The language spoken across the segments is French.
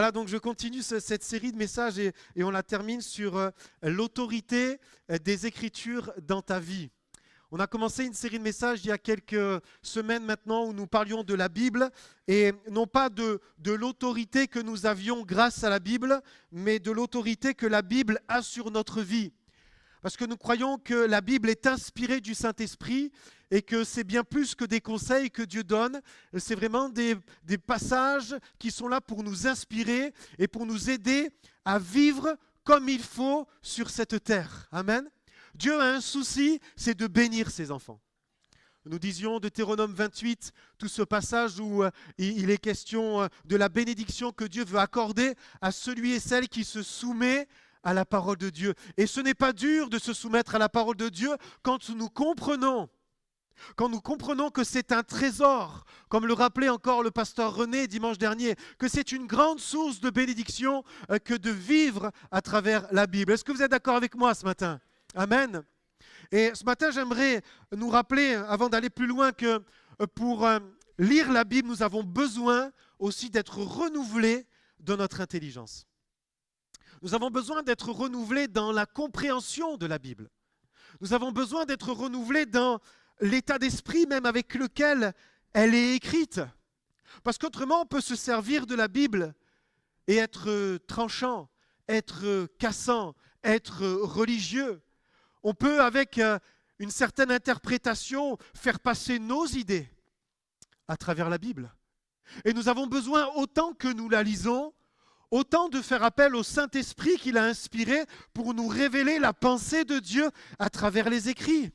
Voilà, donc je continue cette série de messages et on la termine sur l'autorité des Écritures dans ta vie. On a commencé une série de messages il y a quelques semaines maintenant où nous parlions de la Bible et non pas de l'autorité que nous avions grâce à la Bible, mais de l'autorité que la Bible a sur notre vie. Parce que nous croyons que la Bible est inspirée du Saint-Esprit et que c'est bien plus que des conseils que Dieu donne. C'est vraiment des passages qui sont là pour nous inspirer et pour nous aider à vivre comme il faut sur cette terre. Amen. Dieu a un souci, c'est de bénir ses enfants. Nous disions de Deutéronome 28, tout ce passage où il est question de la bénédiction que Dieu veut accorder à celui et celle qui se soumet à la parole de Dieu. Et ce n'est pas dur de se soumettre à la parole de Dieu quand nous comprenons que c'est un trésor, comme le rappelait encore le pasteur René dimanche dernier, que c'est une grande source de bénédiction que de vivre à travers la Bible. Est-ce que vous êtes d'accord avec moi ce matin? Amen. Et ce matin, j'aimerais nous rappeler, avant d'aller plus loin, que pour lire la Bible, nous avons besoin aussi d'être renouvelés dans notre intelligence. Nous avons besoin d'être renouvelés dans la compréhension de la Bible. Nous avons besoin d'être renouvelés dans l'état d'esprit même avec lequel elle est écrite. Parce qu'autrement, on peut se servir de la Bible et être tranchant, être cassant, être religieux. On peut, avec une certaine interprétation, faire passer nos idées à travers la Bible. Et nous avons besoin, autant que nous la lisons, autant de faire appel au Saint-Esprit qu'il a inspiré pour nous révéler la pensée de Dieu à travers les écrits.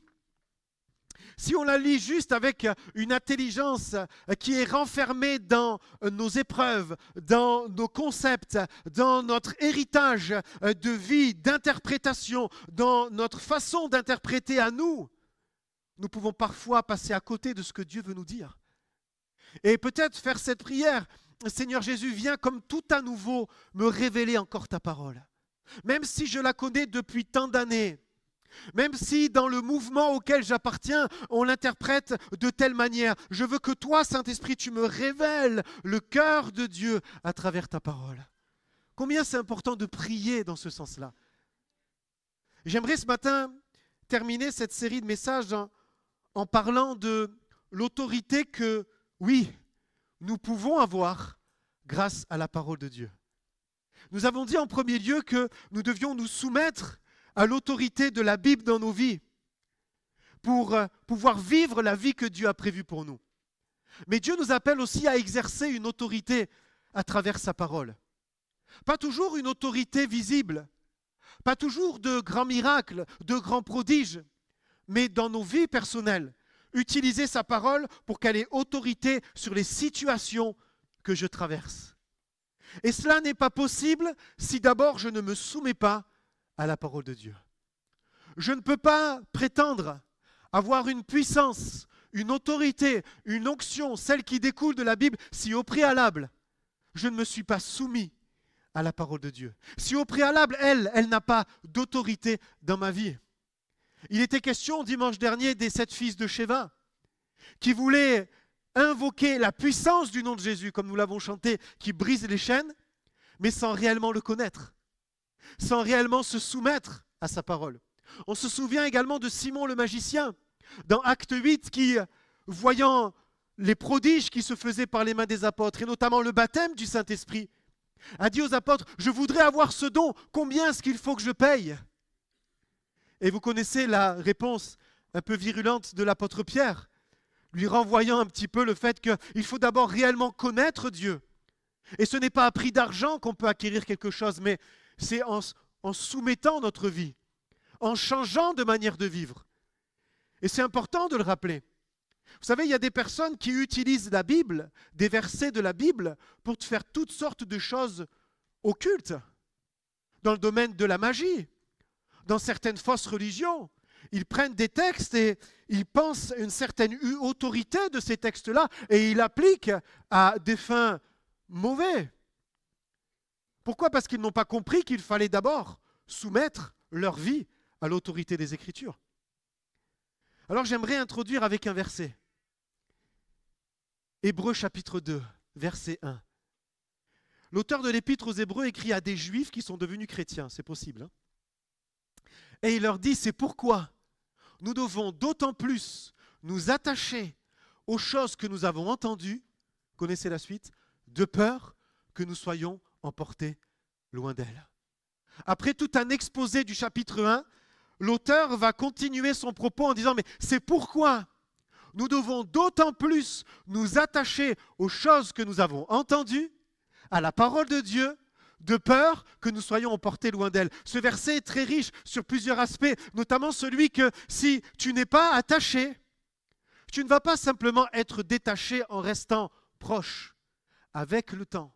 Si on la lit juste avec une intelligence qui est renfermée dans nos épreuves, dans nos concepts, dans notre héritage de vie, d'interprétation, dans notre façon d'interpréter à nous, nous pouvons parfois passer à côté de ce que Dieu veut nous dire. Et peut-être faire cette prière: Seigneur Jésus, viens comme tout à nouveau me révéler encore ta parole. Même si je la connais depuis tant d'années, même si dans le mouvement auquel j'appartiens, on l'interprète de telle manière, je veux que toi, Saint-Esprit, tu me révèles le cœur de Dieu à travers ta parole. Combien c'est important de prier dans ce sens-là. J'aimerais ce matin terminer cette série de messages en parlant de l'autorité que, oui, nous pouvons avoir grâce à la parole de Dieu. Nous avons dit en premier lieu que nous devions nous soumettre à l'autorité de la Bible dans nos vies pour pouvoir vivre la vie que Dieu a prévue pour nous. Mais Dieu nous appelle aussi à exercer une autorité à travers sa parole. Pas toujours une autorité visible, pas toujours de grands miracles, de grands prodiges, mais dans nos vies personnelles, utiliser sa parole pour qu'elle ait autorité sur les situations que je traverse. Et cela n'est pas possible si d'abord je ne me soumets pas à la parole de Dieu. Je ne peux pas prétendre avoir une puissance, une autorité, une onction, celle qui découle de la Bible, si au préalable, je ne me suis pas soumis à la parole de Dieu. Si au préalable, elle n'a pas d'autorité dans ma vie. Il était question dimanche dernier des 7 fils de Schéva qui voulaient invoquer la puissance du nom de Jésus, comme nous l'avons chanté, qui brise les chaînes, mais sans réellement le connaître, sans réellement se soumettre à sa parole. On se souvient également de Simon le magicien, dans Acte 8, qui, voyant les prodiges qui se faisaient par les mains des apôtres, et notamment le baptême du Saint-Esprit, a dit aux apôtres: « Je voudrais avoir ce don, combien est-ce qu'il faut que je paye ?» Et vous connaissez la réponse un peu virulente de l'apôtre Pierre, lui renvoyant un petit peu le fait qu'il faut d'abord réellement connaître Dieu. Et ce n'est pas à prix d'argent qu'on peut acquérir quelque chose, mais c'est en soumettant notre vie, en changeant de manière de vivre. Et c'est important de le rappeler. Vous savez, il y a des personnes qui utilisent la Bible, des versets de la Bible, pour faire toutes sortes de choses occultes, dans le domaine de la magie, dans certaines fausses religions. Ils prennent des textes et ils pensent une certaine autorité de ces textes-là et ils l'appliquent à des fins mauvaises. Pourquoi? Parce qu'ils n'ont pas compris qu'il fallait d'abord soumettre leur vie à l'autorité des Écritures. Alors j'aimerais introduire avec un verset. Hébreux chapitre 2, verset 1. L'auteur de l'Épître aux Hébreux écrit à des Juifs qui sont devenus chrétiens, c'est possible. Hein. Et il leur dit, c'est pourquoi nous devons d'autant plus nous attacher aux choses que nous avons entendues, connaissez la suite, de peur que nous soyons emportés loin d'elle. Après tout un exposé du chapitre 1, l'auteur va continuer son propos en disant, mais c'est pourquoi nous devons d'autant plus nous attacher aux choses que nous avons entendues, à la parole de Dieu, de peur que nous soyons emportés loin d'elle. Ce verset est très riche sur plusieurs aspects, notamment celui que si tu n'es pas attaché, tu ne vas pas simplement être détaché en restant proche. Avec le temps,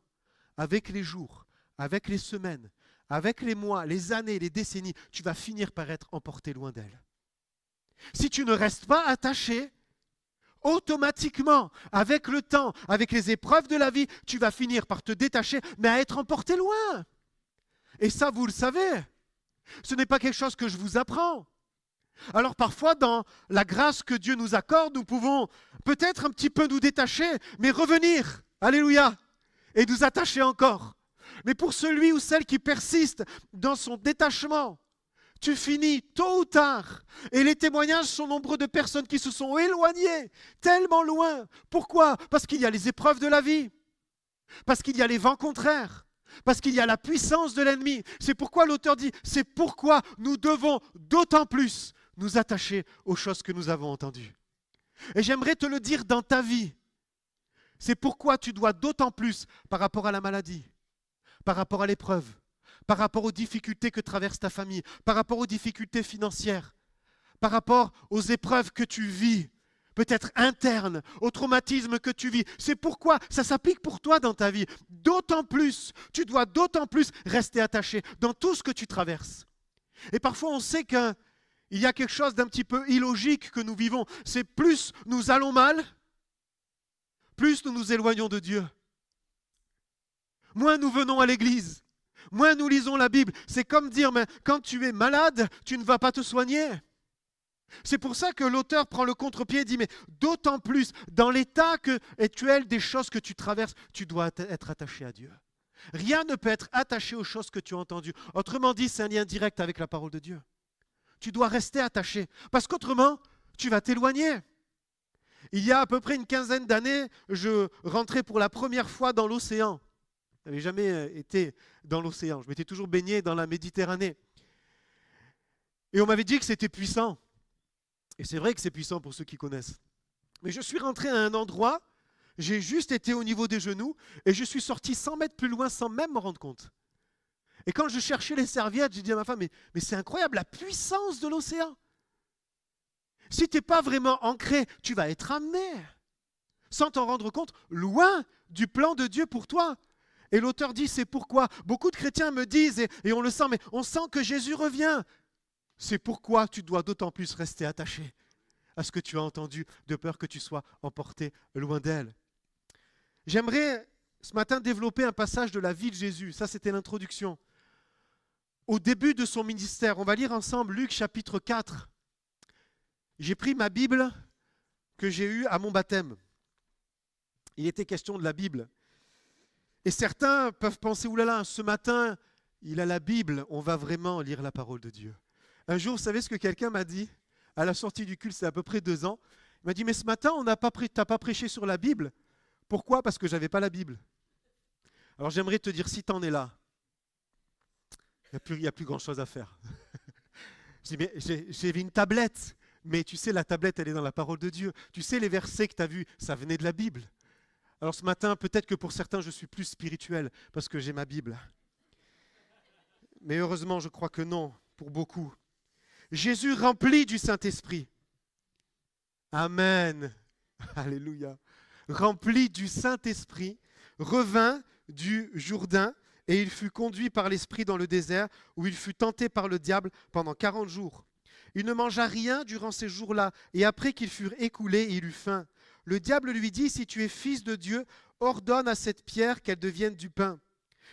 avec les jours, avec les semaines, avec les mois, les années, les décennies, tu vas finir par être emporté loin d'elle. Si tu ne restes pas attaché, automatiquement, avec le temps, avec les épreuves de la vie, tu vas finir par te détacher, mais à être emporté loin. Et ça, vous le savez. Ce n'est pas quelque chose que je vous apprends. Alors parfois, dans la grâce que Dieu nous accorde, nous pouvons peut-être un petit peu nous détacher, mais revenir, alléluia, et nous attacher encore. Mais pour celui ou celle qui persiste dans son détachement, tu finis tôt ou tard. Et les témoignages sont nombreux de personnes qui se sont éloignées, tellement loin. Pourquoi? Parce qu'il y a les épreuves de la vie, parce qu'il y a les vents contraires, parce qu'il y a la puissance de l'ennemi. C'est pourquoi l'auteur dit, c'est pourquoi nous devons d'autant plus nous attacher aux choses que nous avons entendues. Et j'aimerais te le dire dans ta vie. C'est pourquoi tu dois d'autant plus par rapport à la maladie, par rapport à l'épreuve, par rapport aux difficultés que traverse ta famille, par rapport aux difficultés financières, par rapport aux épreuves que tu vis, peut-être internes, au traumatisme que tu vis. C'est pourquoi ça s'applique pour toi dans ta vie. D'autant plus, tu dois d'autant plus rester attaché dans tout ce que tu traverses. Et parfois on sait qu'il y a quelque chose d'un petit peu illogique que nous vivons. C'est plus nous allons mal, plus nous nous éloignons de Dieu. Moins nous venons à l'église, moins nous lisons la Bible. C'est comme dire, mais quand tu es malade, tu ne vas pas te soigner. C'est pour ça que l'auteur prend le contre-pied et dit, mais d'autant plus, dans l'état actuel des choses que tu traverses, tu dois être attaché à Dieu. Rien ne peut être attaché aux choses que tu as entendues. Autrement dit, c'est un lien direct avec la parole de Dieu. Tu dois rester attaché, parce qu'autrement, tu vas t'éloigner. Il y a à peu près une quinzaine d'années, je rentrais pour la première fois dans l'océan. Je n'avais jamais été dans l'océan. Je m'étais toujours baigné dans la Méditerranée. Et on m'avait dit que c'était puissant. Et c'est vrai que c'est puissant pour ceux qui connaissent. Mais je suis rentré à un endroit, j'ai juste été au niveau des genoux, et je suis sorti 100 mètres plus loin sans même me rendre compte. Et quand je cherchais les serviettes, j'ai dit à ma femme, mais c'est incroyable, la puissance de l'océan. Si tu n'es pas vraiment ancré, tu vas être amené, sans t'en rendre compte, loin du plan de Dieu pour toi. Et l'auteur dit, c'est pourquoi. Beaucoup de chrétiens me disent, et on le sent, mais on sent que Jésus revient. C'est pourquoi tu dois d'autant plus rester attaché à ce que tu as entendu, de peur que tu sois emporté loin d'elle. J'aimerais ce matin développer un passage de la vie de Jésus. Ça, c'était l'introduction. Au début de son ministère, on va lire ensemble Luc chapitre 4. J'ai pris ma Bible que j'ai eue à mon baptême. Il était question de la Bible. Et certains peuvent penser, oulala, ce matin, il a la Bible, on va vraiment lire la parole de Dieu. Un jour, vous savez ce que quelqu'un m'a dit? À la sortie du culte, c'est à peu près 2 ans. Il m'a dit, mais ce matin, t'as pas prêché sur la Bible. Pourquoi? Parce que je n'avais pas la Bible. Alors j'aimerais te dire, si tu en es là, il n'y a plus grand-chose à faire. Je dis, mais j'avais une tablette. Mais tu sais, la tablette, elle est dans la parole de Dieu. Tu sais, les versets que tu as vus, ça venait de la Bible. Alors ce matin, peut-être que pour certains, je suis plus spirituel parce que j'ai ma Bible. Mais heureusement, je crois que non, pour beaucoup. Jésus rempli du Saint-Esprit. Amen. Alléluia. Rempli du Saint-Esprit, revint du Jourdain et il fut conduit par l'Esprit dans le désert où il fut tenté par le diable pendant 40 jours. Il ne mangea rien durant ces jours-là, et après qu'ils furent écoulés, il eut faim. Le diable lui dit, si tu es fils de Dieu, ordonne à cette pierre qu'elle devienne du pain.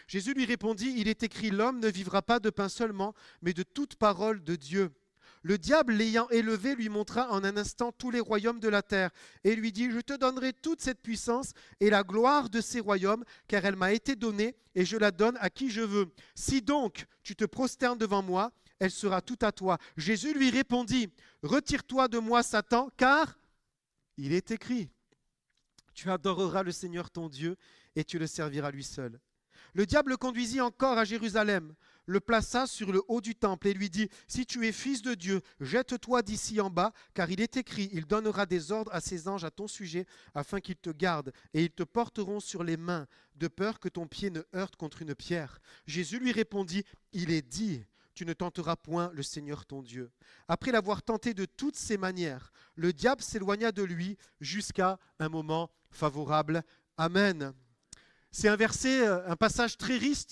Jésus lui répondit, il est écrit, l'homme ne vivra pas de pain seulement, mais de toute parole de Dieu. Le diable, l'ayant élevé, lui montra en un instant tous les royaumes de la terre et lui dit, je te donnerai toute cette puissance et la gloire de ces royaumes, car elle m'a été donnée et je la donne à qui je veux. Si donc tu te prosternes devant moi, elle sera toute à toi. Jésus lui répondit, retire-toi de moi, Satan, car il est écrit, tu adoreras le Seigneur ton Dieu et tu le serviras lui seul. Le diable le conduisit encore à Jérusalem, le plaça sur le haut du temple et lui dit, si tu es fils de Dieu, jette-toi d'ici en bas, car il est écrit, il donnera des ordres à ses anges à ton sujet, afin qu'ils te gardent, et ils te porteront sur les mains, de peur que ton pied ne heurte contre une pierre. Jésus lui répondit, il est dit, tu ne tenteras point le Seigneur ton Dieu. Après l'avoir tenté de toutes ses manières, le diable s'éloigna de lui jusqu'à un moment favorable. Amen. C'est un passage très riche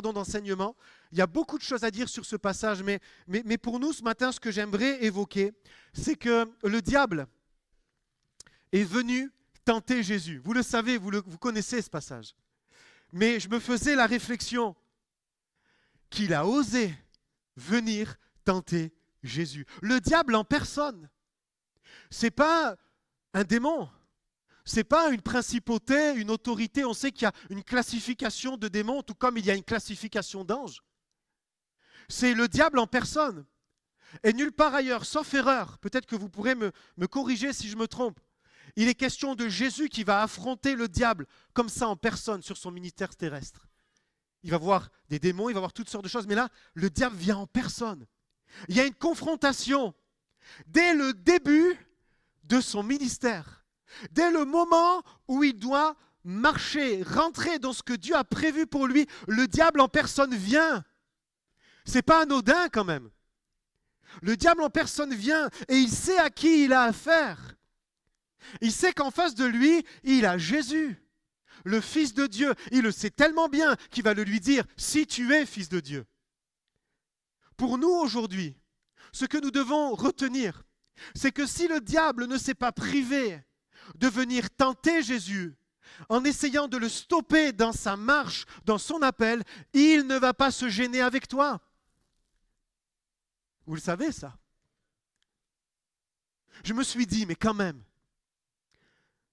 d'enseignements. Il y a beaucoup de choses à dire sur ce passage, mais pour nous, ce matin, ce que j'aimerais évoquer, c'est que le diable est venu tenter Jésus. Vous le savez, vous connaissez ce passage. Mais je me faisais la réflexion qu'il a osé venir tenter Jésus. Le diable en personne. Ce n'est pas un démon. Ce n'est pas une principauté, une autorité. On sait qu'il y a une classification de démons, tout comme il y a une classification d'anges. C'est le diable en personne. Et nulle part ailleurs, sauf erreur, peut-être que vous pourrez me corriger si je me trompe, il est question de Jésus qui va affronter le diable comme ça en personne sur son ministère terrestre. Il va voir des démons, il va voir toutes sortes de choses, mais là, le diable vient en personne. Il y a une confrontation dès le début de son ministère. Dès le moment où il doit marcher, rentrer dans ce que Dieu a prévu pour lui, le diable en personne vient. Ce n'est pas anodin quand même. Le diable en personne vient et il sait à qui il a affaire. Il sait qu'en face de lui, il a Jésus, le Fils de Dieu. Il le sait tellement bien qu'il va le lui dire, si tu es Fils de Dieu. Pour nous aujourd'hui, ce que nous devons retenir, c'est que si le diable ne s'est pas privé de venir tenter Jésus, en essayant de le stopper dans sa marche, dans son appel, il ne va pas se gêner avec toi. Vous le savez ça? Je me suis dit, mais quand même,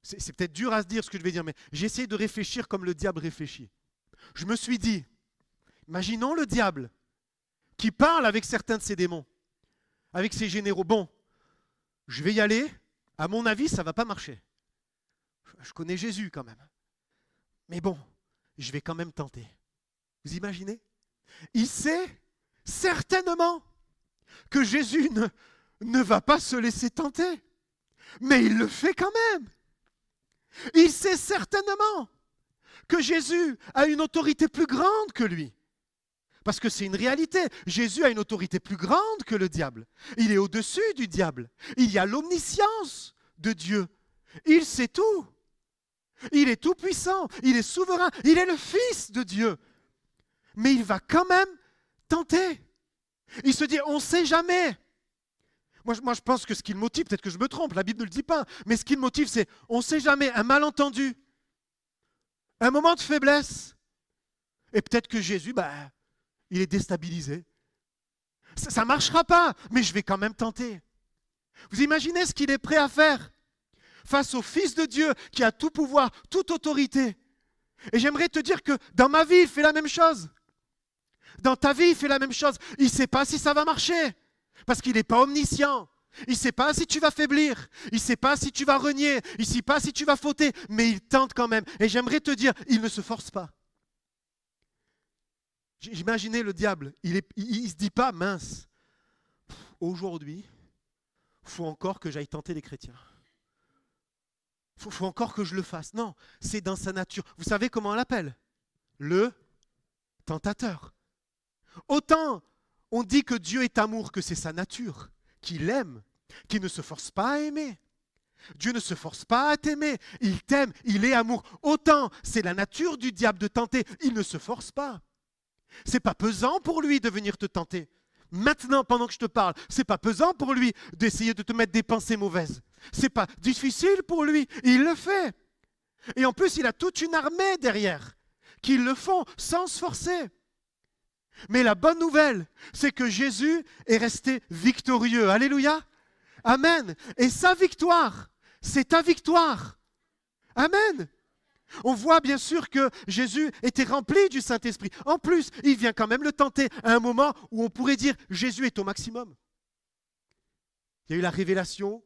c'est peut-être dur à se dire ce que je vais dire, mais j'ai essayé de réfléchir comme le diable réfléchit. Je me suis dit, imaginons le diable qui parle avec certains de ses démons, avec ses généraux. Bon, je vais y aller, à mon avis, ça ne va pas marcher. Je connais Jésus quand même. Mais bon, je vais quand même tenter. Vous imaginez? Il sait certainement que Jésus ne va pas se laisser tenter. Mais il le fait quand même. Il sait certainement que Jésus a une autorité plus grande que lui. Parce que c'est une réalité. Jésus a une autorité plus grande que le diable. Il est au-dessus du diable. Il y a l'omniscience de Dieu. Il sait tout. Il est tout puissant, il est souverain, il est le Fils de Dieu. Mais il va quand même tenter. Il se dit, on ne sait jamais. Moi, je pense que ce qui le motive, peut-être que je me trompe, la Bible ne le dit pas, mais ce qui le motive, c'est, on ne sait jamais, un malentendu, un moment de faiblesse. Et peut-être que Jésus, il est déstabilisé. Ça ne marchera pas, mais je vais quand même tenter. Vous imaginez ce qu'il est prêt à faire face au Fils de Dieu qui a tout pouvoir, toute autorité. Et j'aimerais te dire que dans ma vie, il fait la même chose. Dans ta vie, il fait la même chose. Il ne sait pas si ça va marcher, parce qu'il n'est pas omniscient. Il ne sait pas si tu vas faiblir. Il ne sait pas si tu vas renier. Il ne sait pas si tu vas fauter, mais il tente quand même. Et j'aimerais te dire, il ne se force pas. J'imaginais le diable, il ne se dit pas, mince, aujourd'hui, il faut encore que j'aille tenter les chrétiens. Il faut encore que je le fasse. Non, c'est dans sa nature. Vous savez comment on l'appelle? Le tentateur. Autant on dit que Dieu est amour, que c'est sa nature, qu'il aime, qu'il ne se force pas à aimer. Dieu ne se force pas à t'aimer. Il t'aime, il est amour. Autant c'est la nature du diable de tenter. Il ne se force pas. Ce n'est pas pesant pour lui de venir te tenter. Maintenant, pendant que je te parle, ce n'est pas pesant pour lui d'essayer de te mettre des pensées mauvaises. Ce n'est pas difficile pour lui. Il le fait. Et en plus, il a toute une armée derrière qui le font sans se forcer. Mais la bonne nouvelle, c'est que Jésus est resté victorieux. Alléluia. Amen. Et sa victoire, c'est ta victoire. Amen. On voit bien sûr que Jésus était rempli du Saint-Esprit. En plus, il vient quand même le tenter à un moment où on pourrait dire Jésus est au maximum. Il y a eu la révélation,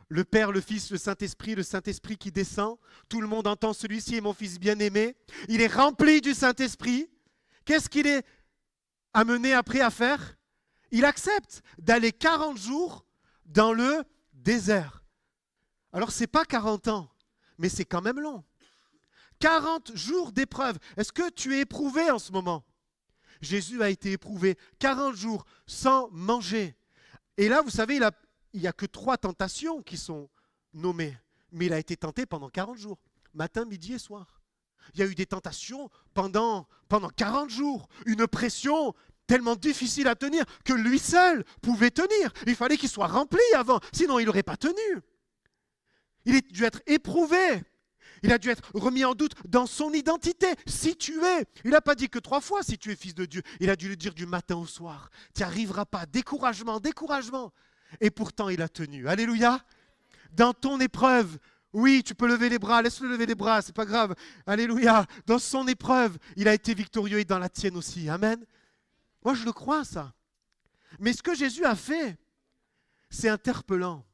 le Père, le Fils, le Saint-Esprit qui descend. Tout le monde entend celui-ci est mon Fils bien-aimé. Il est rempli du Saint-Esprit. Qu'est-ce qu'il est amené après à faire? Il accepte d'aller 40 jours dans le désert. Alors ce n'est pas 40 ans, mais c'est quand même long. 40 jours d'épreuve. Est-ce que tu es éprouvé en ce moment? Jésus a été éprouvé 40 jours sans manger. Et là, vous savez, il n'y a que 3 tentations qui sont nommées. Mais il a été tenté pendant 40 jours, matin, midi et soir. Il y a eu des tentations pendant 40 jours. Une pression tellement difficile à tenir que lui seul pouvait tenir. Il fallait qu'il soit rempli avant, sinon il n'aurait pas tenu. Il a dû être éprouvé. Il a dû être remis en doute dans son identité. Si tu es, il n'a pas dit que 3 fois si tu es fils de Dieu. Il a dû le dire du matin au soir. Tu n'y arriveras pas. Découragement, découragement. Et pourtant, il a tenu. Alléluia. Dans ton épreuve, oui, tu peux lever les bras. Laisse-le lever les bras, c'est pas grave. Alléluia. Dans son épreuve, il a été victorieux et dans la tienne aussi. Amen. Moi, je le crois, ça. Mais ce que Jésus a fait, c'est interpellant.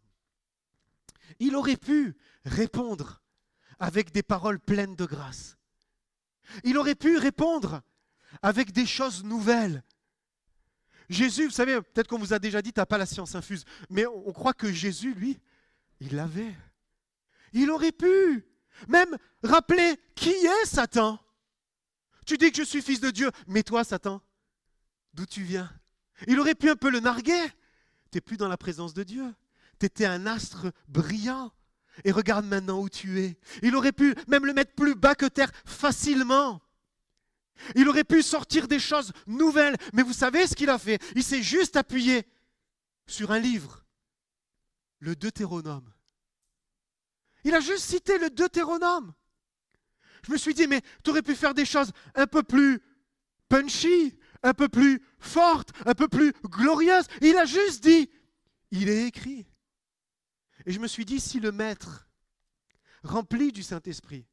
Il aurait pu répondre avec des paroles pleines de grâce. Il aurait pu répondre avec des choses nouvelles. Jésus, vous savez, peut-être qu'on vous a déjà dit, tu n'as pas la science infuse, mais on croit que Jésus, lui, il l'avait. Il aurait pu même rappeler qui est Satan. Tu dis que je suis fils de Dieu, mais toi, Satan, d'où tu viens? Il aurait pu un peu le narguer. Tu n'es plus dans la présence de Dieu. Tu étais un astre brillant. Et regarde maintenant où tu es. Il aurait pu même le mettre plus bas que terre facilement. Il aurait pu sortir des choses nouvelles. Mais vous savez ce qu'il a fait? Il s'est juste appuyé sur un livre, le Deutéronome. Il a juste cité le Deutéronome. Je me suis dit, mais tu aurais pu faire des choses un peu plus punchy, un peu plus fortes, un peu plus glorieuses. Il a juste dit, il est écrit. Et je me suis dit, si le Maître, rempli du Saint-Esprit,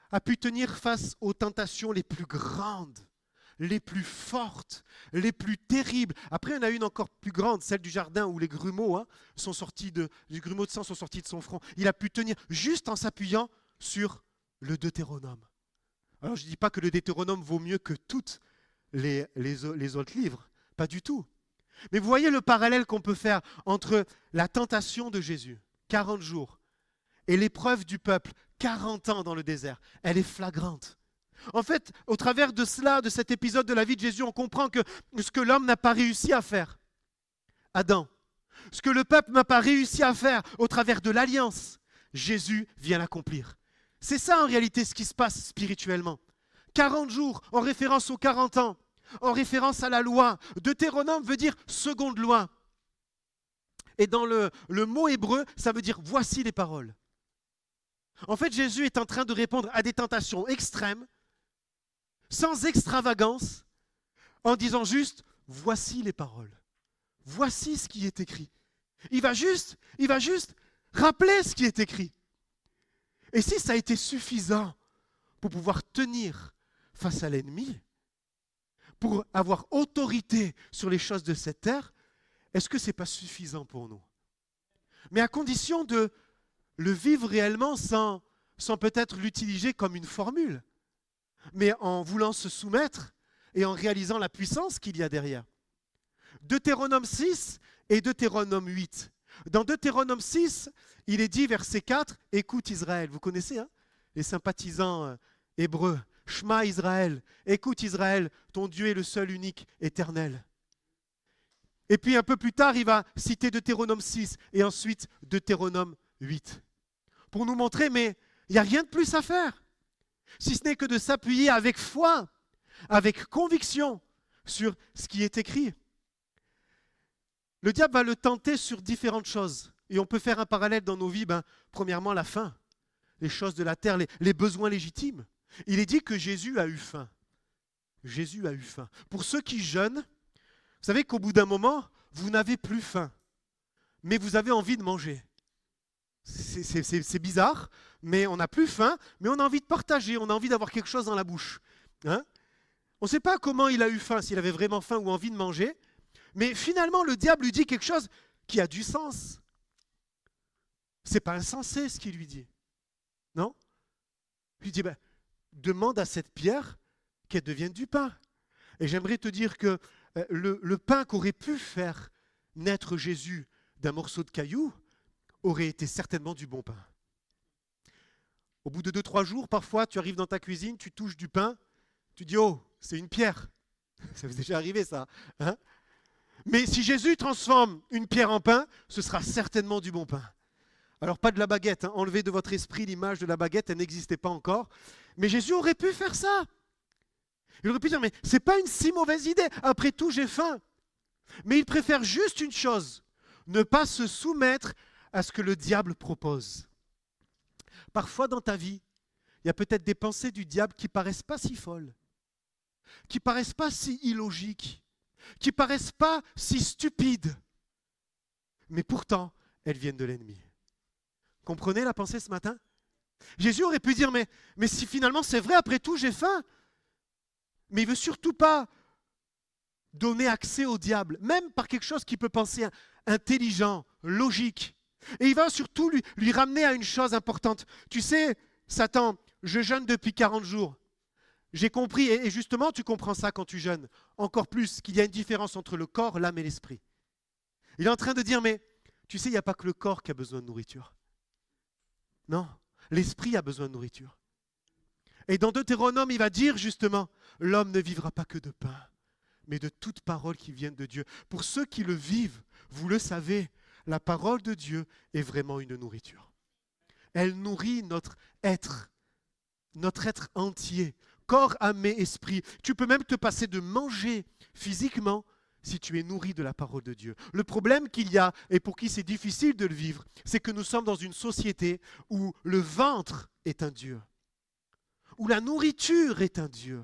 a pu tenir face aux tentations les plus grandes, les plus fortes, les plus terribles. Après, il y en a une encore plus grande, celle du jardin où les grumeaux sont sortis les grumeaux de sang sont sortis de son front. Il a pu tenir juste en s'appuyant sur le Deutéronome. Alors, je ne dis pas que le Deutéronome vaut mieux que tous les autres livres, pas du tout. Mais vous voyez le parallèle qu'on peut faire entre la tentation de Jésus, 40 jours, et l'épreuve du peuple, 40 ans dans le désert. Elle est flagrante. En fait, au travers de cela, de cet épisode de la vie de Jésus, on comprend que ce que l'homme n'a pas réussi à faire, Adam, ce que le peuple n'a pas réussi à faire au travers de l'alliance, Jésus vient l'accomplir. C'est ça en réalité ce qui se passe spirituellement. 40 jours en référence aux 40 ans. En référence à la loi. Deutéronome veut dire seconde loi. Et dans le mot hébreu, ça veut dire voici les paroles. En fait, Jésus est en train de répondre à des tentations extrêmes, sans extravagance, en disant juste voici les paroles. Voici ce qui est écrit. Il va juste rappeler ce qui est écrit. Et si ça a été suffisant pour pouvoir tenir face à l'ennemi, pour avoir autorité sur les choses de cette terre, est-ce que ce n'est pas suffisant pour nous? Mais à condition de le vivre réellement sans peut-être l'utiliser comme une formule, mais en voulant se soumettre et en réalisant la puissance qu'il y a derrière. Deutéronome 6 et Deutéronome 8. Dans Deutéronome 6, il est dit, verset 4, « Écoute Israël ». Vous connaissez les sympathisants hébreux. Shema Israël, écoute Israël, ton Dieu est le seul, unique, éternel. Et puis un peu plus tard, il va citer Deutéronome 6 et ensuite Deutéronome 8. Pour nous montrer, mais il n'y a rien de plus à faire, si ce n'est que de s'appuyer avec foi, avec conviction sur ce qui est écrit. Le diable va le tenter sur différentes choses. Et on peut faire un parallèle dans nos vies, premièrement la faim, les choses de la terre, les besoins légitimes. Il est dit que Jésus a eu faim. Jésus a eu faim. Pour ceux qui jeûnent, vous savez qu'au bout d'un moment, vous n'avez plus faim, mais vous avez envie de manger. C'est bizarre, mais on n'a plus faim, mais on a envie de partager, on a envie d'avoir quelque chose dans la bouche. Hein? On ne sait pas comment il a eu faim, s'il avait vraiment faim ou envie de manger, mais finalement le diable lui dit quelque chose qui a du sens. C'est pas insensé ce qu'il lui dit. Non? Il lui dit, demande à cette pierre qu'elle devienne du pain. Et j'aimerais te dire que le pain qu'aurait pu faire naître Jésus d'un morceau de caillou aurait été certainement du bon pain. Au bout de 2-3 jours, parfois, tu arrives dans ta cuisine, tu touches du pain, tu dis, oh, c'est une pierre. Ça vous est déjà arrivé ça, hein? Mais si Jésus transforme une pierre en pain, ce sera certainement du bon pain. Alors pas de la baguette, hein. Enlevez de votre esprit l'image de la baguette, elle n'existait pas encore. Mais Jésus aurait pu faire ça. Il aurait pu dire, mais ce n'est pas une si mauvaise idée, après tout j'ai faim. Mais il préfère juste une chose, ne pas se soumettre à ce que le diable propose. Parfois dans ta vie, il y a peut-être des pensées du diable qui ne paraissent pas si folles, qui ne paraissent pas si illogiques, qui ne paraissent pas si stupides, mais pourtant, elles viennent de l'ennemi. Comprenez la pensée ce matin? Jésus aurait pu dire, mais si finalement c'est vrai, après tout, j'ai faim. Mais il ne veut surtout pas donner accès au diable, même par quelque chose qu'il peut penser intelligent, logique. Et il va surtout lui ramener à une chose importante. Tu sais, Satan, je jeûne depuis 40 jours. J'ai compris, et justement, tu comprends ça quand tu jeûnes, encore plus, qu'il y a une différence entre le corps, l'âme et l'esprit. Il est en train de dire, mais tu sais, il n'y a pas que le corps qui a besoin de nourriture. Non, l'esprit a besoin de nourriture. Et dans Deutéronome, il va dire justement, l'homme ne vivra pas que de pain, mais de toute parole qui vienne de Dieu. Pour ceux qui le vivent, vous le savez, la parole de Dieu est vraiment une nourriture. Elle nourrit notre être entier, corps, âme et esprit. Tu peux même te passer de manger physiquement si tu es nourri de la parole de Dieu. Le problème qu'il y a, et pour qui c'est difficile de le vivre, c'est que nous sommes dans une société où le ventre est un Dieu, où la nourriture est un Dieu,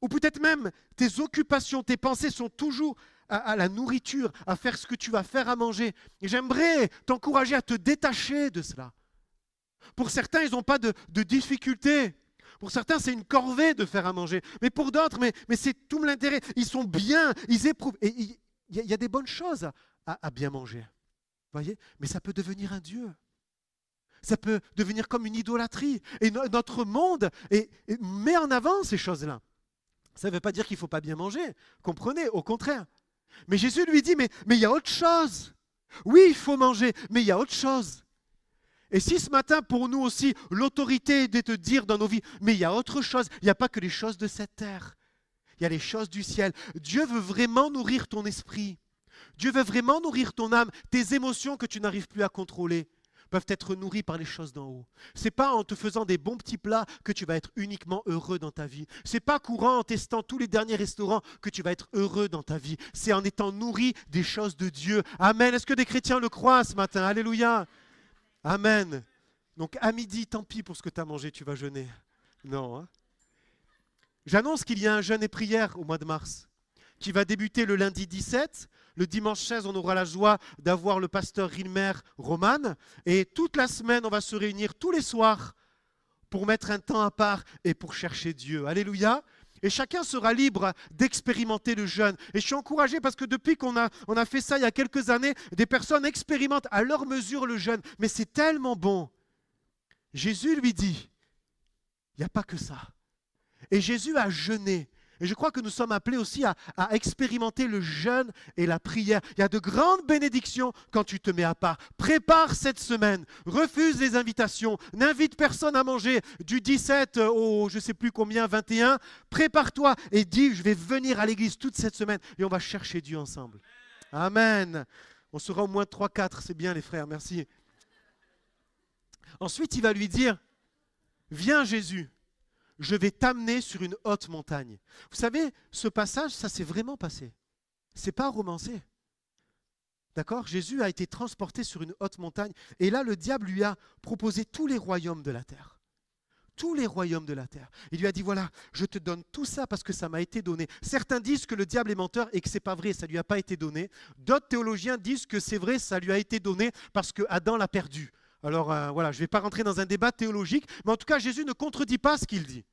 ou peut-être même tes occupations, tes pensées sont toujours à la nourriture, à faire ce que tu vas faire à manger. Et j'aimerais t'encourager à te détacher de cela. Pour certains, ils n'ont pas de difficulté. Pour certains, c'est une corvée de faire à manger. Mais pour d'autres, mais c'est tout l'intérêt. Ils sont bien, ils éprouvent. Et il y a des bonnes choses à bien manger. Voyez? Mais ça peut devenir un Dieu. Ça peut devenir comme une idolâtrie. Et notre monde met en avant ces choses-là. Ça ne veut pas dire qu'il ne faut pas bien manger. Comprenez, au contraire. Mais Jésus lui dit, mais il y a autre chose. Oui, il faut manger, mais il y a autre chose. Et si ce matin, pour nous aussi, l'autorité est de te dire dans nos vies, mais il y a autre chose, il n'y a pas que les choses de cette terre. Il y a les choses du ciel. Dieu veut vraiment nourrir ton esprit. Dieu veut vraiment nourrir ton âme. Tes émotions que tu n'arrives plus à contrôler peuvent être nourries par les choses d'en haut. Ce n'est pas en te faisant des bons petits plats que tu vas être uniquement heureux dans ta vie. Ce n'est pas courant en testant tous les derniers restaurants que tu vas être heureux dans ta vie. C'est en étant nourri des choses de Dieu. Amen. Est-ce que des chrétiens le croient ce matin? Alléluia. Amen. Donc à midi, tant pis pour ce que tu as mangé, tu vas jeûner. Non. Hein? J'annonce qu'il y a un jeûne et prière au mois de mars qui va débuter le lundi 17. Le dimanche 16, on aura la joie d'avoir le pasteur Rilmer Roman. Et toute la semaine, on va se réunir tous les soirs pour mettre un temps à part et pour chercher Dieu. Alléluia. Et chacun sera libre d'expérimenter le jeûne. Et je suis encouragé parce que depuis qu'on a fait ça il y a quelques années, des personnes expérimentent à leur mesure le jeûne. Mais c'est tellement bon. Jésus lui dit, il n'y a pas que ça. Et Jésus a jeûné. Et je crois que nous sommes appelés aussi à expérimenter le jeûne et la prière. Il y a de grandes bénédictions quand tu te mets à part. Prépare cette semaine, refuse les invitations, n'invite personne à manger du 17 au je ne sais plus combien, 21. Prépare-toi et dis, je vais venir à l'église toute cette semaine et on va chercher Dieu ensemble. Amen. On sera au moins 3-4, c'est bien les frères, merci. Ensuite, il va lui dire, viens Jésus. Je vais t'amener sur une haute montagne. Vous savez, ce passage, ça s'est vraiment passé. Ce n'est pas romancé. D'accord? Jésus a été transporté sur une haute montagne. Et là, le diable lui a proposé tous les royaumes de la terre. tous les royaumes de la terre. Il lui a dit, voilà, je te donne tout ça parce que ça m'a été donné. Certains disent que le diable est menteur et que ce n'est pas vrai, ça ne lui a pas été donné. D'autres théologiens disent que c'est vrai, ça lui a été donné parce que Adam l'a perdu. Alors voilà, je ne vais pas rentrer dans un débat théologique, mais en tout cas, Jésus ne contredit pas ce qu'il dit.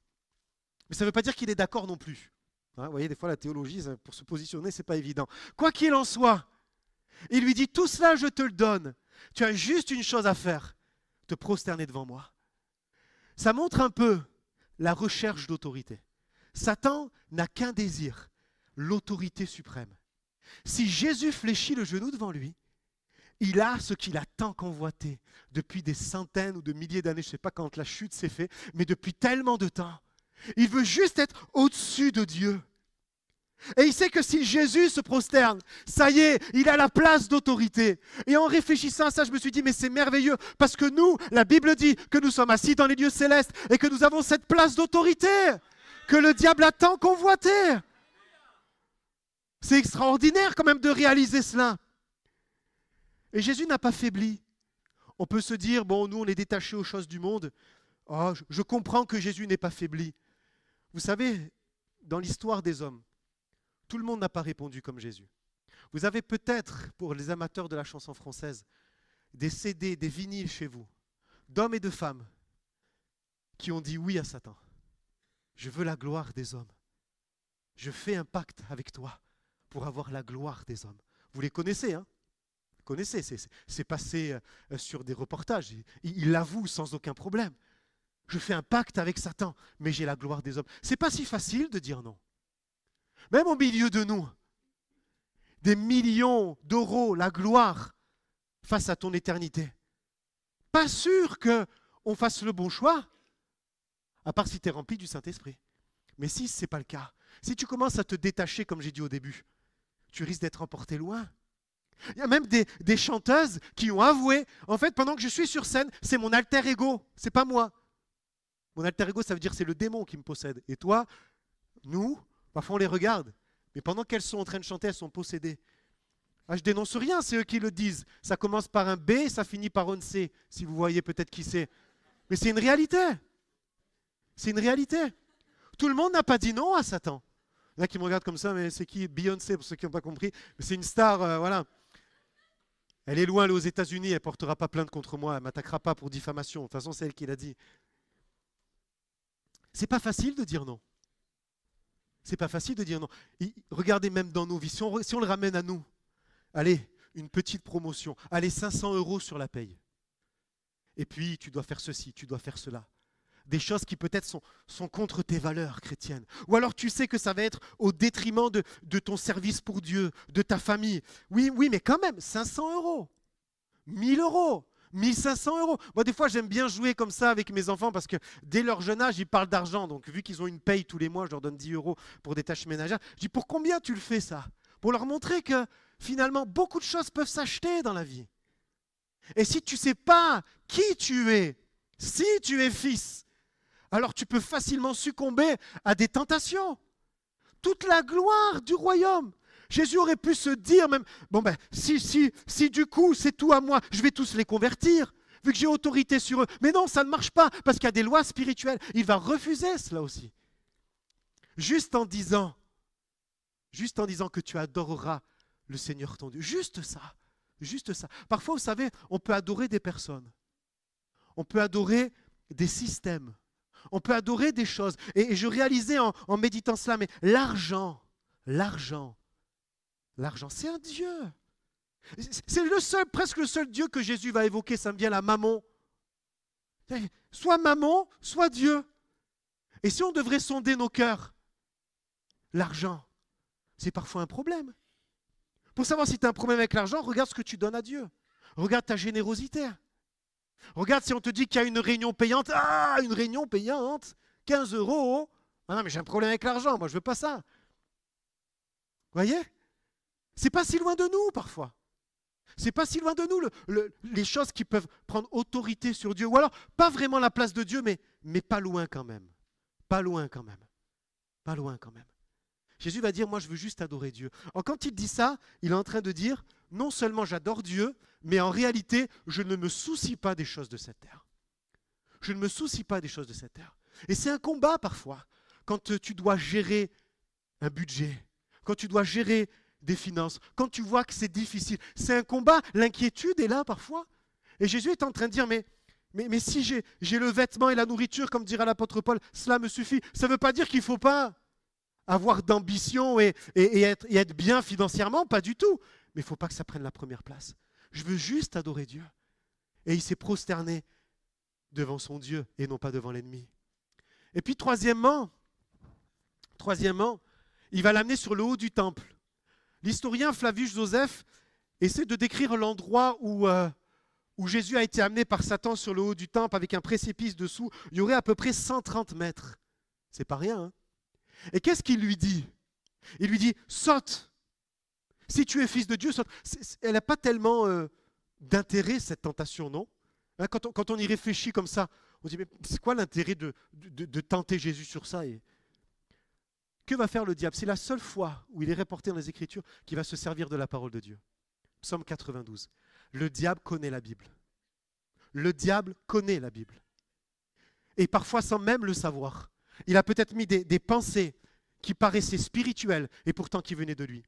Mais ça ne veut pas dire qu'il est d'accord non plus. Hein, vous voyez, des fois, la théologie, pour se positionner, ce n'est pas évident. Quoi qu'il en soit, il lui dit, tout cela, je te le donne. Tu as juste une chose à faire, te prosterner devant moi. Ça montre un peu la recherche d'autorité. Satan n'a qu'un désir, l'autorité suprême. Si Jésus fléchit le genou devant lui, il a ce qu'il a tant convoité depuis des centaines ou de milliers d'années, je ne sais pas quand la chute s'est faite, mais depuis tellement de temps. Il veut juste être au-dessus de Dieu. Et il sait que si Jésus se prosterne, ça y est, il a la place d'autorité. Et en réfléchissant à ça, je me suis dit, mais c'est merveilleux, parce que nous, la Bible dit que nous sommes assis dans les lieux célestes et que nous avons cette place d'autorité que le diable a tant convoité. C'est extraordinaire quand même de réaliser cela. Et Jésus n'a pas faibli. On peut se dire, bon, nous on est détachés aux choses du monde. Oh, je comprends que Jésus n'ait pas faibli. Vous savez, dans l'histoire des hommes, tout le monde n'a pas répondu comme Jésus. Vous avez peut-être, pour les amateurs de la chanson française, des CD, des vinyles chez vous, d'hommes et de femmes qui ont dit oui à Satan. Je veux la gloire des hommes. Je fais un pacte avec toi pour avoir la gloire des hommes. Vous les connaissez, hein? Vous connaissez, c'est passé sur des reportages. Il l'avoue sans aucun problème. Je fais un pacte avec Satan, mais j'ai la gloire des hommes. C'est pas si facile de dire non. Même au milieu de nous, des millions d'euros, la gloire face à ton éternité. Pas sûr qu'on fasse le bon choix, à part si tu es rempli du Saint-Esprit. Mais si ce n'est pas le cas, si tu commences à te détacher, comme j'ai dit au début, tu risques d'être emporté loin. Il y a même des chanteuses qui ont avoué, en fait, pendant que je suis sur scène, c'est mon alter ego, c'est pas moi. Mon alter ego, ça veut dire c'est le démon qui me possède. Et toi, nous, parfois on les regarde, mais pendant qu'elles sont en train de chanter, elles sont possédées. Ah, je dénonce rien, c'est eux qui le disent. Ça commence par un B, ça finit par un C, si vous voyez peut-être qui c'est. Mais c'est une réalité. C'est une réalité. Tout le monde n'a pas dit non à Satan. Il y en a qui me regardent comme ça, mais c'est qui? Beyoncé, pour ceux qui n'ont pas compris. Mais c'est une star, voilà. Elle est loin, elle est aux États-Unis, elle ne portera pas plainte contre moi, elle ne m'attaquera pas pour diffamation. De toute façon, c'est elle qui l'a dit. C'est pas facile de dire non. C'est pas facile de dire non. Et regardez même dans nos vies, si on le ramène à nous, allez, une petite promotion, allez, 500 € sur la paye. Et puis, tu dois faire ceci, tu dois faire cela. Des choses qui peut-être sont contre tes valeurs chrétiennes. Ou alors tu sais que ça va être au détriment de ton service pour Dieu, de ta famille. Oui, mais quand même, 500 €, 1000 €. 1500 €. Moi, des fois, j'aime bien jouer comme ça avec mes enfants parce que dès leur jeune âge, ils parlent d'argent. Donc, vu qu'ils ont une paye tous les mois, je leur donne 10 € pour des tâches ménagères. Je dis, pour combien tu le fais ça? Pour leur montrer que finalement, beaucoup de choses peuvent s'acheter dans la vie. Et si tu ne sais pas qui tu es, si tu es fils, alors tu peux facilement succomber à des tentations. Toute la gloire du royaume. Jésus aurait pu se dire même, bon ben, si du coup c'est tout à moi, je vais tous les convertir, vu que j'ai autorité sur eux. Mais non, ça ne marche pas, parce qu'il y a des lois spirituelles. Il va refuser cela aussi. Juste en disant que tu adoreras le Seigneur ton Dieu. Juste ça. Parfois, vous savez, on peut adorer des personnes. On peut adorer des systèmes. On peut adorer des choses. Et je réalisais en méditant cela, mais l'argent, c'est un Dieu. C'est presque le seul Dieu que Jésus va évoquer, ça me vient là, Mammon. Soit Mammon, soit Dieu. Et si on devrait sonder nos cœurs, l'argent, c'est parfois un problème. Pour savoir si tu as un problème avec l'argent, regarde ce que tu donnes à Dieu. Regarde ta générosité. Regarde si on te dit qu'il y a une réunion payante. Ah, une réunion payante, 15 €. Ah non, mais j'ai un problème avec l'argent, moi je ne veux pas ça. Vous voyez? C'est pas si loin de nous parfois. C'est pas si loin de nous les choses qui peuvent prendre autorité sur Dieu. Ou alors, pas vraiment la place de Dieu, mais pas loin quand même. Pas loin quand même. Jésus va dire, moi je veux juste adorer Dieu. Alors, quand il dit ça, il est en train de dire, non seulement j'adore Dieu, mais en réalité, je ne me soucie pas des choses de cette terre. je ne me soucie pas des choses de cette terre. Et c'est un combat parfois, quand tu dois gérer un budget, quand tu dois gérer des finances, quand tu vois que c'est difficile. C'est un combat, l'inquiétude est là parfois. Et Jésus est en train de dire, mais si j'ai le vêtement et la nourriture, comme dira l'apôtre Paul, cela me suffit. Ça ne veut pas dire qu'il ne faut pas avoir d'ambition et être bien financièrement, pas du tout. Mais il ne faut pas que ça prenne la première place. Je veux juste adorer Dieu. Et il s'est prosterné devant son Dieu et non pas devant l'ennemi. Et puis troisièmement, il va l'amener sur le haut du temple. L'historien Flavius Joseph essaie de décrire l'endroit où Jésus a été amené par Satan sur le haut du temple avec un précipice dessous. Il y aurait à peu près 130 mètres. C'est pas rien, hein? Et qu'est-ce qu'il lui dit? Il lui dit, saute. Si tu es fils de Dieu, saute. Elle n'a pas tellement d'intérêt, cette tentation, non? Hein, quand on y réfléchit comme ça, on se dit, mais c'est quoi l'intérêt de tenter Jésus sur ça? Et que va faire le diable? C'est la seule fois où il est rapporté dans les Écritures qu'il va se servir de la parole de Dieu. Psaume 92. Le diable connaît la Bible. Le diable connaît la Bible. Et parfois sans même le savoir. Il a peut-être mis des pensées qui paraissaient spirituelles et pourtant qui venaient de lui.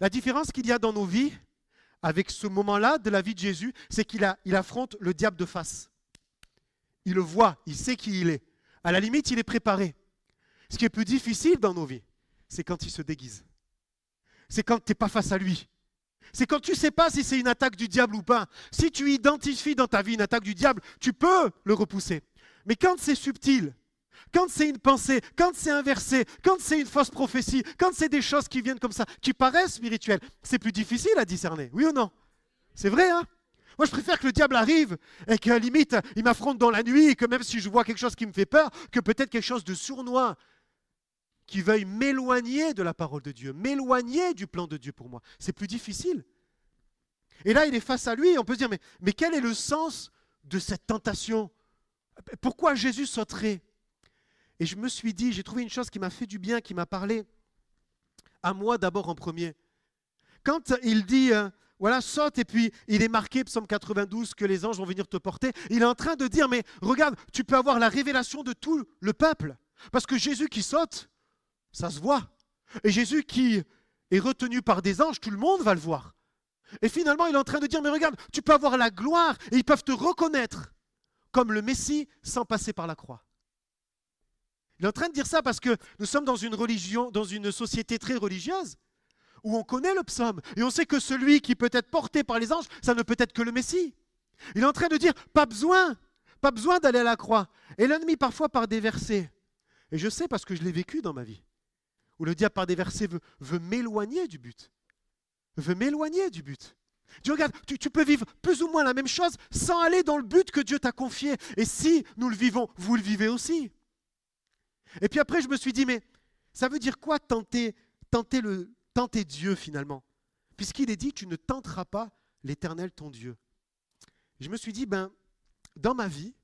La différence qu'il y a dans nos vies, avec ce moment-là de la vie de Jésus, c'est qu'il affronte le diable de face. Il le voit, il sait qui il est. À la limite, il est préparé. Ce qui est plus difficile dans nos vies, c'est quand il se déguise. C'est quand tu n'es pas face à lui. C'est quand tu ne sais pas si c'est une attaque du diable ou pas. Si tu identifies dans ta vie une attaque du diable, tu peux le repousser. Mais quand c'est subtil, quand c'est une pensée, quand c'est inversé, quand c'est une fausse prophétie, quand c'est des choses qui viennent comme ça, qui paraissent spirituelles, c'est plus difficile à discerner, oui ou non? C'est vrai, hein? Moi, je préfère que le diable arrive et qu'à la limite, il m'affronte dans la nuit et que même si je vois quelque chose qui me fait peur, que peut-être quelque chose de sournois qui veuille m'éloigner de la parole de Dieu, m'éloigner du plan de Dieu pour moi. C'est plus difficile. Et là, il est face à lui et on peut se dire, mais quel est le sens de cette tentation? Pourquoi Jésus sauterait? Et je me suis dit, j'ai trouvé une chose qui m'a fait du bien, qui m'a parlé à moi d'abord en premier. Quand il dit, voilà, saute, et puis il est marqué, psaume 92, que les anges vont venir te porter, il est en train de dire, mais regarde, tu peux avoir la révélation de tout le peuple. Parce que Jésus qui saute, ça se voit. Et Jésus qui est retenu par des anges, tout le monde va le voir. Et finalement, il est en train de dire, mais regarde, tu peux avoir la gloire, et ils peuvent te reconnaître comme le Messie sans passer par la croix. Il est en train de dire ça parce que nous sommes dans une religion, dans une société très religieuse, où on connaît le psaume, et on sait que celui qui peut être porté par les anges, ça ne peut être que le Messie. Il est en train de dire, pas besoin d'aller à la croix. Et l'ennemi, parfois, par des versets, et je sais parce que je l'ai vécu dans ma vie, où le diable, par des versets, veut m'éloigner du but. Veut m'éloigner du but. Dieu, regarde, tu peux vivre plus ou moins la même chose sans aller dans le but que Dieu t'a confié. Et si nous le vivons, vous le vivez aussi. Et puis après, je me suis dit, mais ça veut dire quoi tenter Dieu finalement? Puisqu'il est dit, tu ne tenteras pas l'Éternel ton Dieu. Et je me suis dit, dans ma vie,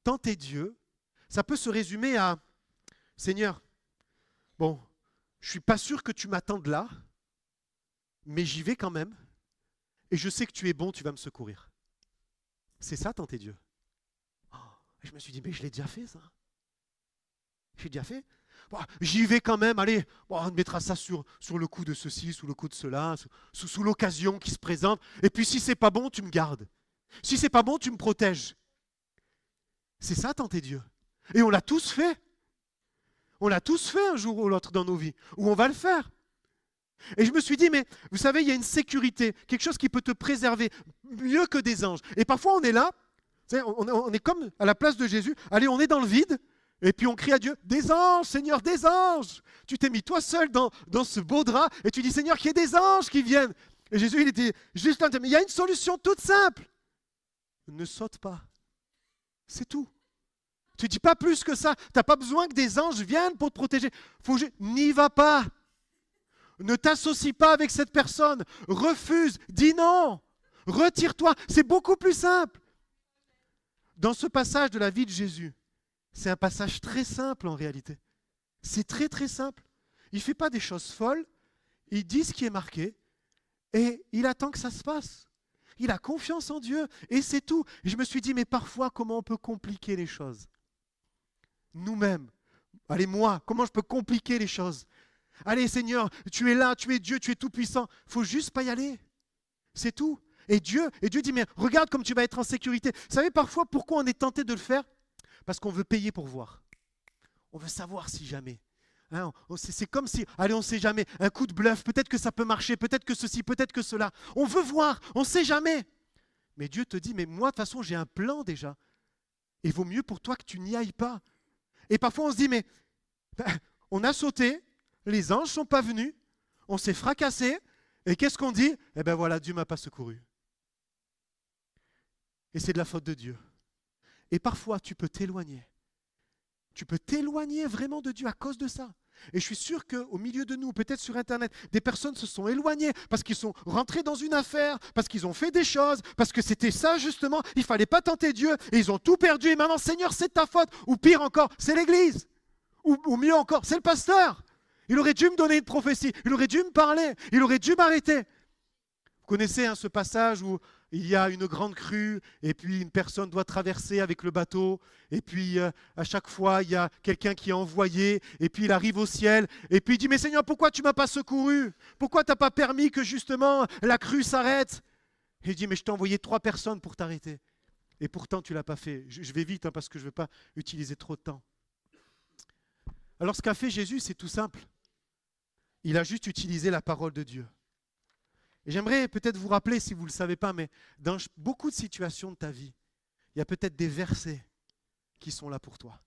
tenter Dieu, ça peut se résumer à, Seigneur, bon, je ne suis pas sûr que tu m'attendes là, mais j'y vais quand même, et je sais que tu es bon, tu vas me secourir. C'est ça, tenter Dieu. Oh, et je me suis dit, mais je l'ai déjà fait, ça. J'ai déjà fait. Bon, j'y vais quand même, allez, bon, on mettra ça sur le coup de ceci, sous le coup de cela, sous l'occasion qui se présente, et puis si c'est pas bon, tu me gardes. Si c'est pas bon, tu me protèges. C'est ça, tenter Dieu. Et on l'a tous fait. On l'a tous fait un jour ou l'autre dans nos vies, ou on va le faire. Et je me suis dit, mais vous savez, il y a une sécurité, quelque chose qui peut te préserver mieux que des anges. Et parfois, on est là, on est comme à la place de Jésus, allez, on est dans le vide, et puis on crie à Dieu, des anges, Seigneur, des anges. Tu t'es mis toi seul dans ce beau drap, et tu dis, Seigneur, qu'il y ait des anges qui viennent. Et Jésus, il était juste là, mais il y a une solution toute simple. Ne saute pas. C'est tout. Tu ne dis pas plus que ça. Tu n'as pas besoin que des anges viennent pour te protéger. N'y va pas. Ne t'associe pas avec cette personne. Refuse. Dis non. Retire-toi. C'est beaucoup plus simple. Dans ce passage de la vie de Jésus, c'est un passage très simple en réalité. C'est très très simple. Il ne fait pas des choses folles. Il dit ce qui est marqué et il attend que ça se passe. Il a confiance en Dieu et c'est tout. Et je me suis dit, mais parfois, comment on peut compliquer les choses? Nous-mêmes. Allez, moi, comment je peux compliquer les choses? Allez, Seigneur, tu es là, tu es Dieu, tu es tout-puissant. Il ne faut juste pas y aller. C'est tout. Et Dieu dit, mais regarde comme tu vas être en sécurité. Vous savez parfois pourquoi on est tenté de le faire? Parce qu'on veut payer pour voir. On veut savoir si jamais. Hein, c'est comme si, allez, on ne sait jamais, un coup de bluff, peut-être que ça peut marcher, peut-être que ceci, peut-être que cela. On veut voir, on ne sait jamais. Mais Dieu te dit, mais moi, de toute façon, j'ai un plan déjà. Il vaut mieux pour toi que tu n'y ailles pas. Et parfois, on se dit, mais on a sauté, les anges ne sont pas venus, on s'est fracassé, et qu'est-ce qu'on dit? Eh bien voilà, Dieu ne m'a pas secouru. Et c'est de la faute de Dieu. Et parfois, tu peux t'éloigner. Tu peux t'éloigner vraiment de Dieu à cause de ça. Et je suis sûr qu'au milieu de nous, peut-être sur Internet, des personnes se sont éloignées parce qu'ils sont rentrés dans une affaire, parce qu'ils ont fait des choses, parce que c'était ça justement, il ne fallait pas tenter Dieu, et ils ont tout perdu, et maintenant, Seigneur, c'est ta faute. Ou pire encore, c'est l'Église. Ou mieux encore, c'est le pasteur. Il aurait dû me donner une prophétie, il aurait dû me parler, il aurait dû m'arrêter. Vous connaissez ce passage où il y a une grande crue et puis une personne doit traverser avec le bateau et puis à chaque fois il y a quelqu'un qui est envoyé et puis il arrive au ciel et puis il dit mais Seigneur pourquoi tu ne m'as pas secouru? Pourquoi tu n'as pas permis que justement la crue s'arrête? Et il dit mais je t'ai envoyé 3 personnes pour t'arrêter et pourtant tu ne l'as pas fait. Je vais vite parce que je ne veux pas utiliser trop de temps. Alors ce qu'a fait Jésus c'est tout simple. Il a juste utilisé la parole de Dieu. Et j'aimerais peut-être vous rappeler, si vous ne le savez pas, mais dans beaucoup de situations de ta vie, il y a peut-être des versets qui sont là pour toi.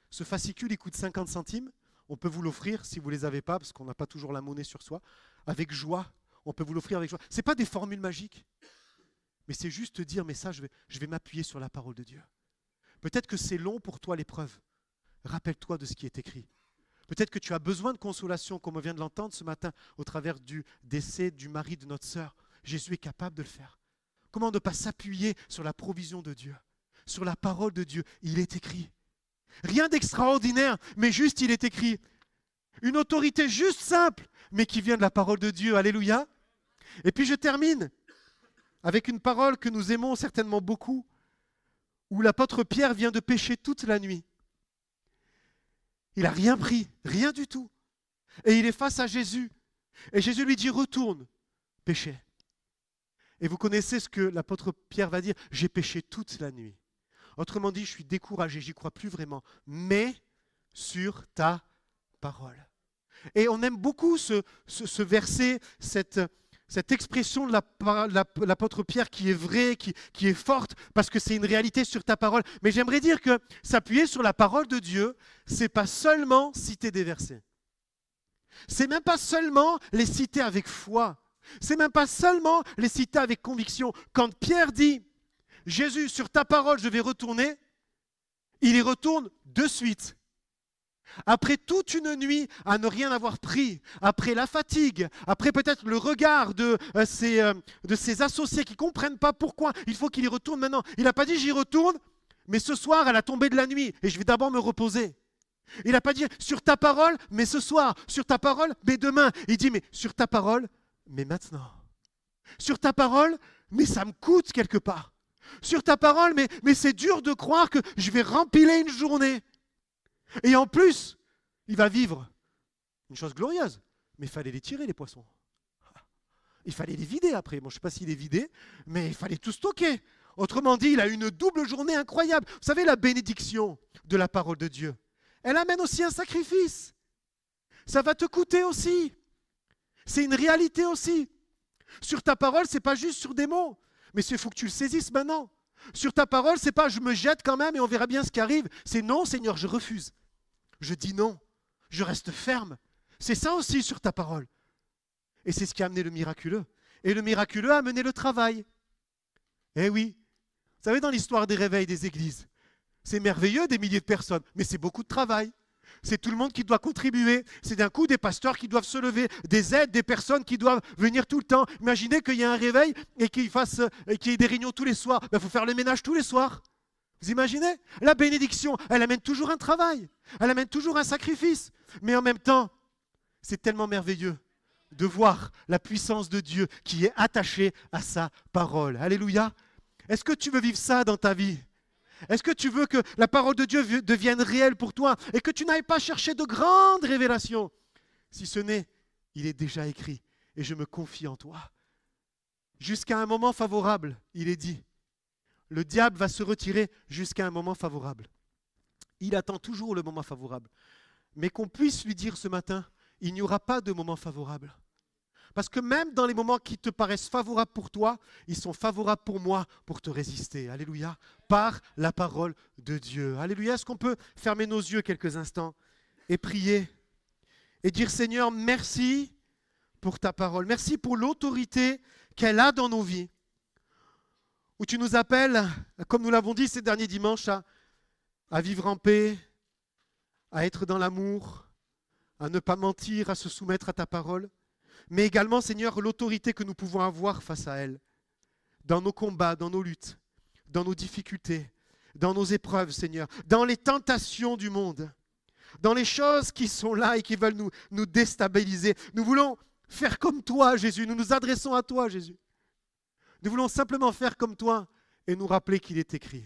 Ce fascicule, il coûte 50 centimes. On peut vous l'offrir si vous ne les avez pas, parce qu'on n'a pas toujours la monnaie sur soi. Avec joie, on peut vous l'offrir avec joie. Ce n'est pas des formules magiques, mais c'est juste te dire, mais ça, je vais m'appuyer sur la parole de Dieu. Peut-être que c'est long pour toi l'épreuve. Rappelle-toi de ce qui est écrit. Peut-être que tu as besoin de consolation, comme on vient de l'entendre ce matin, au travers du décès du mari de notre sœur. Jésus est capable de le faire. Comment ne pas s'appuyer sur la provision de Dieu, sur la parole de Dieu? Il est écrit. Rien d'extraordinaire, mais juste il est écrit. Une autorité juste simple, mais qui vient de la parole de Dieu. Alléluia. Et puis je termine avec une parole que nous aimons certainement beaucoup, où l'apôtre Pierre vient de pécher toute la nuit. Il n'a rien pris, rien du tout. Et il est face à Jésus. Et Jésus lui dit, retourne, péché. Et vous connaissez ce que l'apôtre Pierre va dire, j'ai péché toute la nuit. Autrement dit, je suis découragé, j'y crois plus vraiment. Mais sur ta parole. Et on aime beaucoup ce verset, cette expression de l'apôtre Pierre qui est vraie, qui est forte, parce que c'est une réalité sur ta parole. Mais j'aimerais dire que s'appuyer sur la parole de Dieu, ce n'est pas seulement citer des versets. C'est même pas seulement les citer avec foi. C'est même pas seulement les citer avec conviction. Quand Pierre dit, Jésus, sur ta parole, je vais retourner, il y retourne de suite. Après toute une nuit à ne rien avoir pris, après la fatigue, après peut-être le regard de ses associés qui ne comprennent pas pourquoi il faut qu'il y retourne maintenant. Il n'a pas dit j'y retourne, mais ce soir à la tombée de la nuit et je vais d'abord me reposer. Il n'a pas dit sur ta parole, mais ce soir, sur ta parole, mais demain. Il dit mais sur ta parole, mais maintenant. Sur ta parole, mais ça me coûte quelque part. Sur ta parole, mais c'est dur de croire que je vais rempiler une journée. Et en plus, il va vivre une chose glorieuse. Mais il fallait les tirer, les poissons. Il fallait les vider après. Bon, je ne sais pas s'il est vidé, mais il fallait tout stocker. Autrement dit, il a une double journée incroyable. Vous savez, la bénédiction de la parole de Dieu, elle amène aussi un sacrifice. Ça va te coûter aussi. C'est une réalité aussi. Sur ta parole, ce n'est pas juste sur des mots, mais il faut que tu le saisisses maintenant. Sur ta parole, c'est pas je me jette quand même et on verra bien ce qui arrive. C'est non, Seigneur, je refuse. Je dis non. Je reste ferme. C'est ça aussi sur ta parole. Et c'est ce qui a amené le miraculeux. Et le miraculeux a amené le travail. Eh oui. Vous savez, dans l'histoire des réveils des églises, c'est merveilleux des milliers de personnes, mais c'est beaucoup de travail. C'est tout le monde qui doit contribuer. C'est d'un coup des pasteurs qui doivent se lever, des aides, des personnes qui doivent venir tout le temps. Imaginez qu'il y ait un réveil et qu'il y ait des réunions tous les soirs. Il faut faire le ménage tous les soirs. Vous imaginez? La bénédiction, elle amène toujours un travail. Elle amène toujours un sacrifice. Mais en même temps, c'est tellement merveilleux de voir la puissance de Dieu qui est attachée à sa parole. Alléluia. Est-ce que tu veux vivre ça dans ta vie? Est-ce que tu veux que la parole de Dieu devienne réelle pour toi et que tu n'ailles pas chercher de grandes révélations? Si ce n'est, il est déjà écrit et je me confie en toi. Jusqu'à un moment favorable, il est dit. Le diable va se retirer jusqu'à un moment favorable. Il attend toujours le moment favorable. Mais qu'on puisse lui dire ce matin, il n'y aura pas de moment favorable. Parce que même dans les moments qui te paraissent favorables pour toi, ils sont favorables pour moi pour te résister. Alléluia. Par la parole de Dieu. Alléluia. Est-ce qu'on peut fermer nos yeux quelques instants et prier et dire Seigneur, merci pour ta parole. Merci pour l'autorité qu'elle a dans nos vies. Où tu nous appelles, comme nous l'avons dit ces derniers dimanches, à vivre en paix, à être dans l'amour, à ne pas mentir, à se soumettre à ta parole. Mais également, Seigneur, l'autorité que nous pouvons avoir face à elle, dans nos combats, dans nos luttes, dans nos difficultés, dans nos épreuves, Seigneur, dans les tentations du monde, dans les choses qui sont là et qui veulent nous déstabiliser. Nous voulons faire comme toi, Jésus. Nous nous adressons à toi, Jésus. Nous voulons simplement faire comme toi et nous rappeler qu'il est écrit,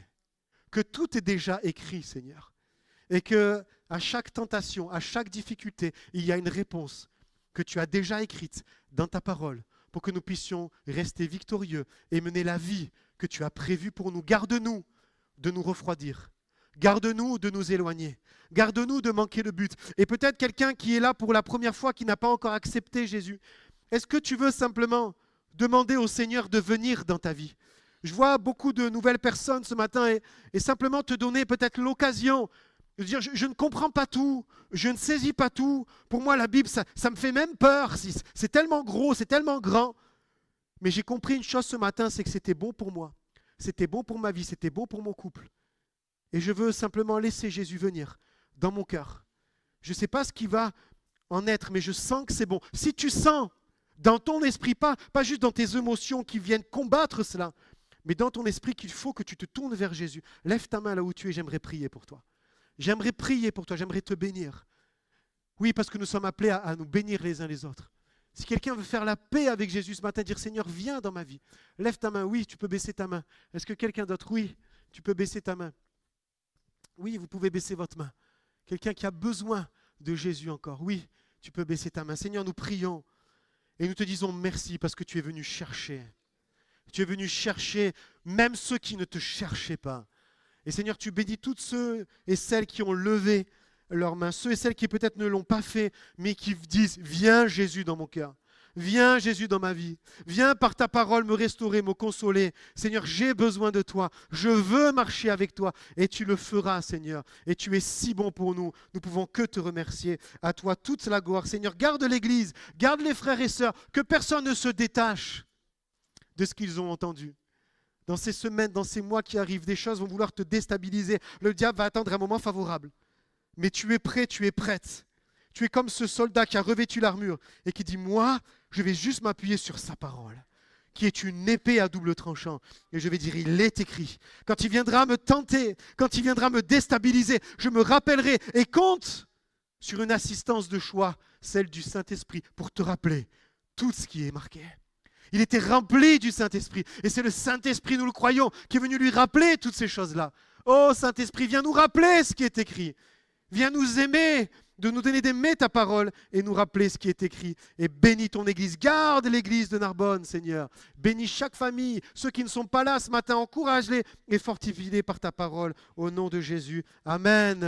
que tout est déjà écrit, Seigneur, et que à chaque tentation, à chaque difficulté, il y a une réponse que tu as déjà écrite dans ta parole pour que nous puissions rester victorieux et mener la vie que tu as prévue pour nous. Garde-nous de nous refroidir. Garde-nous de nous éloigner. Garde-nous de manquer le but. Et peut-être quelqu'un qui est là pour la première fois, qui n'a pas encore accepté Jésus. Est-ce que tu veux simplement demander au Seigneur de venir dans ta vie? Je vois beaucoup de nouvelles personnes ce matin et simplement te donner peut-être l'occasion de dire je ne comprends pas tout, je ne saisis pas tout. Pour moi, la Bible, ça me fait même peur. C'est tellement gros, c'est tellement grand. Mais j'ai compris une chose ce matin, c'est que c'était bon pour moi. C'était bon pour ma vie, c'était bon pour mon couple. Et je veux simplement laisser Jésus venir dans mon cœur. Je ne sais pas ce qui va en être, mais je sens que c'est bon. Si tu sens dans ton esprit, pas juste dans tes émotions qui viennent combattre cela, mais dans ton esprit qu'il faut que tu te tournes vers Jésus, lève ta main là où tu es, j'aimerais prier pour toi. J'aimerais prier pour toi, j'aimerais te bénir. Oui, parce que nous sommes appelés à nous bénir les uns les autres. Si quelqu'un veut faire la paix avec Jésus ce matin, dire Seigneur, viens dans ma vie. Lève ta main, oui, tu peux baisser ta main. Est-ce que quelqu'un d'autre? Oui, tu peux baisser ta main. Oui, vous pouvez baisser votre main. Quelqu'un qui a besoin de Jésus encore. Oui, tu peux baisser ta main. Seigneur, nous prions et nous te disons merci parce que tu es venu chercher. Tu es venu chercher même ceux qui ne te cherchaient pas. Et Seigneur, tu bénis tous ceux et celles qui ont levé leurs mains, ceux et celles qui peut-être ne l'ont pas fait, mais qui disent, viens Jésus dans mon cœur. Viens Jésus dans ma vie. Viens par ta parole me restaurer, me consoler. Seigneur, j'ai besoin de toi. Je veux marcher avec toi. Et tu le feras, Seigneur. Et tu es si bon pour nous. Nous pouvons que te remercier. À toi toute la gloire. Seigneur, garde l'Église. Garde les frères et sœurs. Que personne ne se détache de ce qu'ils ont entendu. Dans ces semaines, dans ces mois qui arrivent, des choses vont vouloir te déstabiliser. Le diable va attendre un moment favorable. Mais tu es prêt, tu es prête. Tu es comme ce soldat qui a revêtu l'armure et qui dit, moi, je vais juste m'appuyer sur sa parole, qui est une épée à double tranchant. Et je vais dire, il est écrit. Quand il viendra me tenter, quand il viendra me déstabiliser, je me rappellerai et compte sur une assistance de choix, celle du Saint-Esprit, pour te rappeler tout ce qui est marqué. Il était rempli du Saint-Esprit. Et c'est le Saint-Esprit, nous le croyons, qui est venu lui rappeler toutes ces choses-là. Oh Saint-Esprit, viens nous rappeler ce qui est écrit. Viens nous aimer, de nous donner d'aimer ta parole et nous rappeler ce qui est écrit. Et bénis ton Église. Garde l'Église de Narbonne, Seigneur. Bénis chaque famille. Ceux qui ne sont pas là ce matin, encourage-les et fortifie-les par ta parole. Au nom de Jésus. Amen.